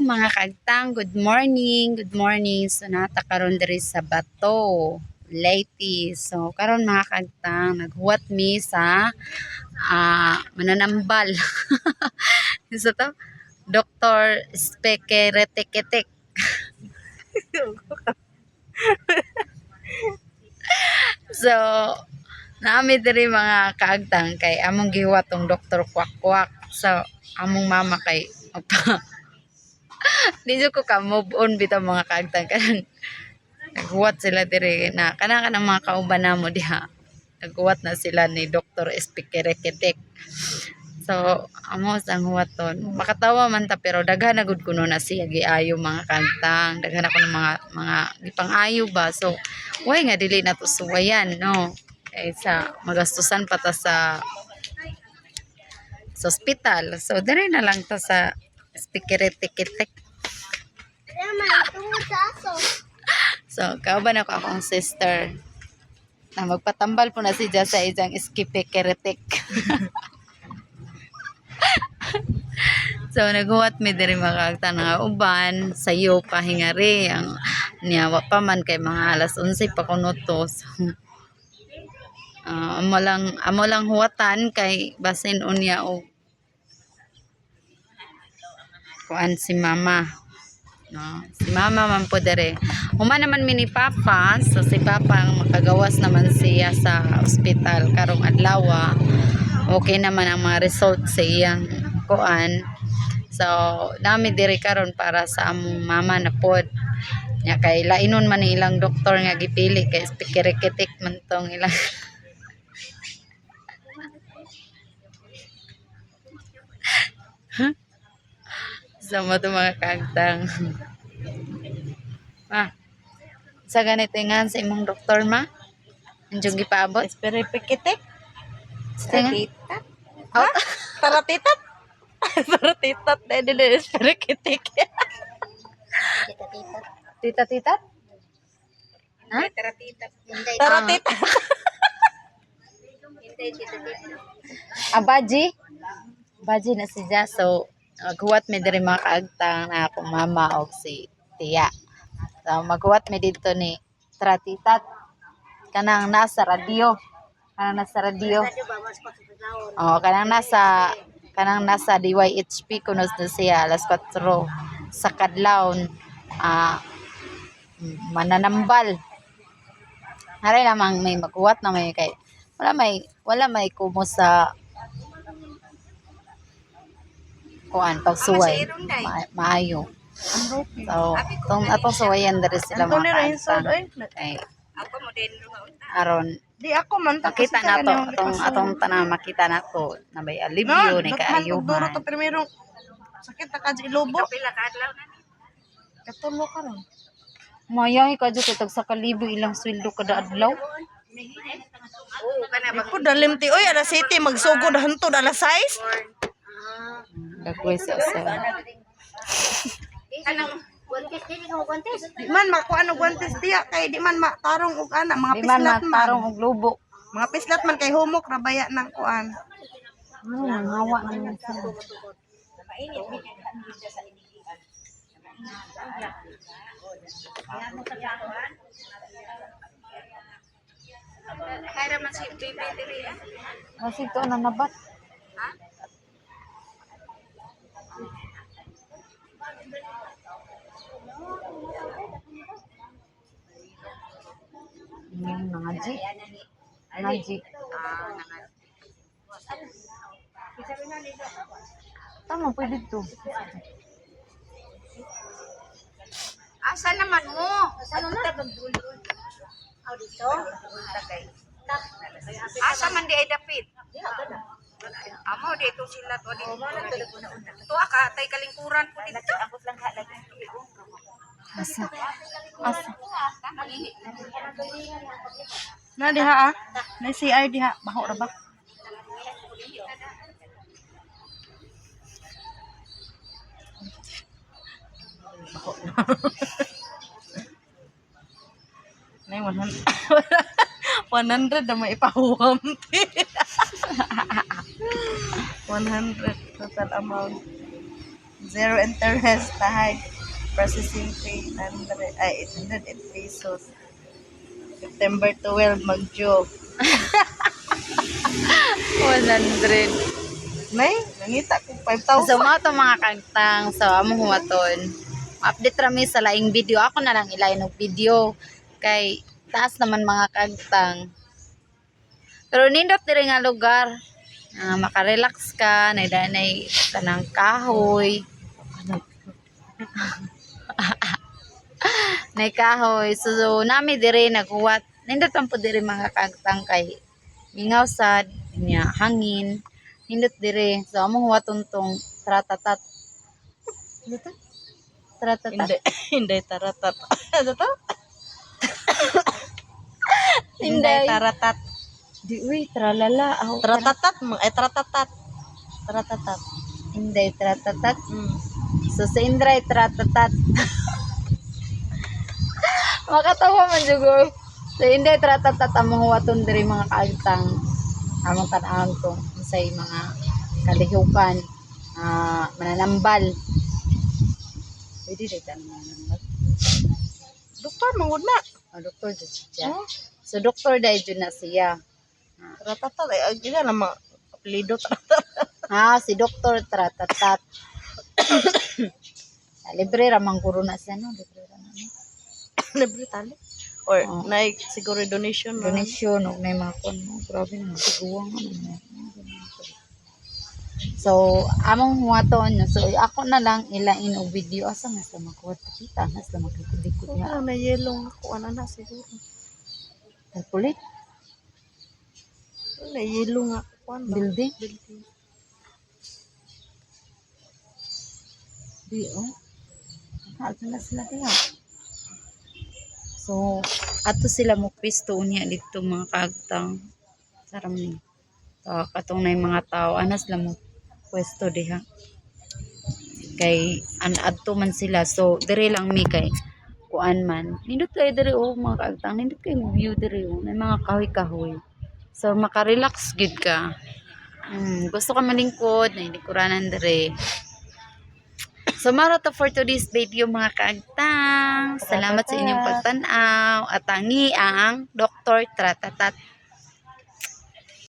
mga kaagtang, good morning. Good morning. So nata karon diri sa Bato, Leyte. So karon mga kaagtang, naghuwat mi sa mananambal. Isa to, Dr. Spekereteketek. So naami diri mga kaagtang kay among gihuwat tong Dr. Kwak-Kwak. So among mama kay di jud ko ka move on bitaw mga kaagtang kanang naghuwat sila diri na kana mga kauban namo diha. Naghuwat na sila ni Dr. Spekereketek. So amo sang huwaton. Makatawa man ta pero daghan na gud kuno na siya giayo mga kaagtang. Daghan ako ng mga gipang-ayo ba. So way nga dili na to suwayan no. Kay sa magastusan pa ta sa ospital. So diri na lang ta sa Spekereteketek. So, kauban ako akong sister na magpatambal po na siya sa isang Spekeretek. So, naghuwat mi diri makagta nga uban sayo pahingari ang niyawa pa man kay mga alas 11 pa kuno to. So, amo lang huwatan kay basin unya og kuan si mama. No, si mama man po dere. Human naman mi ni Papa, so si Papa ang makagawas naman siya sa ospital karong adlaw. Okay naman ang mga result sa iyang kuan. So, nami diri karon para sa among mama na pod. Nya kay lainon man ni ilang doktor nga gipili kay Spekereketek man tong ilang. So, mo to mga kaagtang. Sa ganito nga sa imong doktor ma? Andiyung gipaabot? Spekereteketek. Tatitat? Ha? Taratitat? Taratitat na din spekereteketek. Tita-titat? Ha? Taratitat. Baji? Baji na siya. So, maghuwat mi diri mga kaagtang na akong mama o si tiya. So, maghuwat mi dito ni Tratitat. Kanang nasa radyo. Oh, kanang nasa DYHP kunos na siya alas 4 sa kadlawon mananambal. Haray lamang may maghuwat na may kay wala may kumo sa kuan pagsuway maayo. So atong suwayan diri sila mga kaagtang. Ay Ako mo din aron di ako man makita nato atong tanang makita nato na may alivio ni kaayuhan. To primero sakit ta ka ilobo. Pila ka adlaw na ni. Katulo ka ron. Mayang ka jud tag sa kalibo ilang sweldo kada adlaw. Ako dalim ti oy alas 7 magsugod hantod alas 6. Dagway sa Di man makuha og guantes diya kay di man matarong og ana mga di man pislat man. matarong og lubo. Mga pislat man kay humok ra baya nang kuan. Nangawa naman sila. Kaya man si baby diri. Kasi ito na nabat. Nangaji. Tama, pwede to. Asa naman mo? Dito? Asa man di ay dapit? Amo dito sila to dito. To aka tay kalingkuran po dito. Abot lang ha lagi. Asa. Na diha ah. Na CR diha baho ra ba? Nay 100 na may ipahuwam. 100 total amount. Zero interest, tahay. Processing fee, 800 pesos. September 12, mag-due. 100. May, nangita ko 5,000. So, mga to mga kagtang. So, among huwaton. Update rami sa laing video. Ako na lang ilayin og video. Kay, taas naman mga kagtang. Pero nindot diri nga lugar. Makarelax ka. Naidanay tanang kahoy. Nay kahoy. So, nami diri naghuwat. Nindot man po diri mga kagtang kay mingaw sad niya hangin. Nindot diri. So, among huwaton tong tratatat. Ano to? Tratatat. Hindi, hindi taratat. Ano to? Hindi Hindi. taratat. Di, uy, tralala. Oh, Tratatat, tratatat. Tratatat. Hindi, tratatat. Mm. So, sa Indra, tratatat. Makatawa man jugo. So, hindi, tratatat. Among huwaton diri mga kaagtang. Among tanahang to. Say mga kalihukan. Mananambal. Pwede rin tayo mananambal. Doktor, mangod na. Doktor dyan siya. So, doktor dahil dyan na siya. Tratatat, ay, gina naman. Apelido tratatat. Si doktor tratatat. Libre ramang guro na siya, no? Libre ramang. Libre tali. Or, Oo. siguro donation. Donation, o may mga kon mo. Grabe naman, siguang. So, among huwaton. So, ako na lang ilain og video. Asa nga sila makuha kita. Nga sila magkikudikod nga. Na yelong ko, ano na siguro. Ay, pulit. Na yelong nga ko, ano. Building. Di, oh. Asa na sila kaya. So, ato sila mo pisto niya dito mga kagtang. Saram ni. So, katong na yung mga tao, anas sila mo pwesto diha. Kay, adto man sila. So, dire lang mi kay kuan man. Nindot kayo dire oh mga kagtang. Nindot kayo view dire oh. May mga kahoy-kahoy. So, makarelax gid ka. Gusto ka malingkod, na hindi kuranan dire. So, maro to for today's video mga kaagtang. Salamat sa inyong pagtanaw. At tangi ang Dr. Tratatat.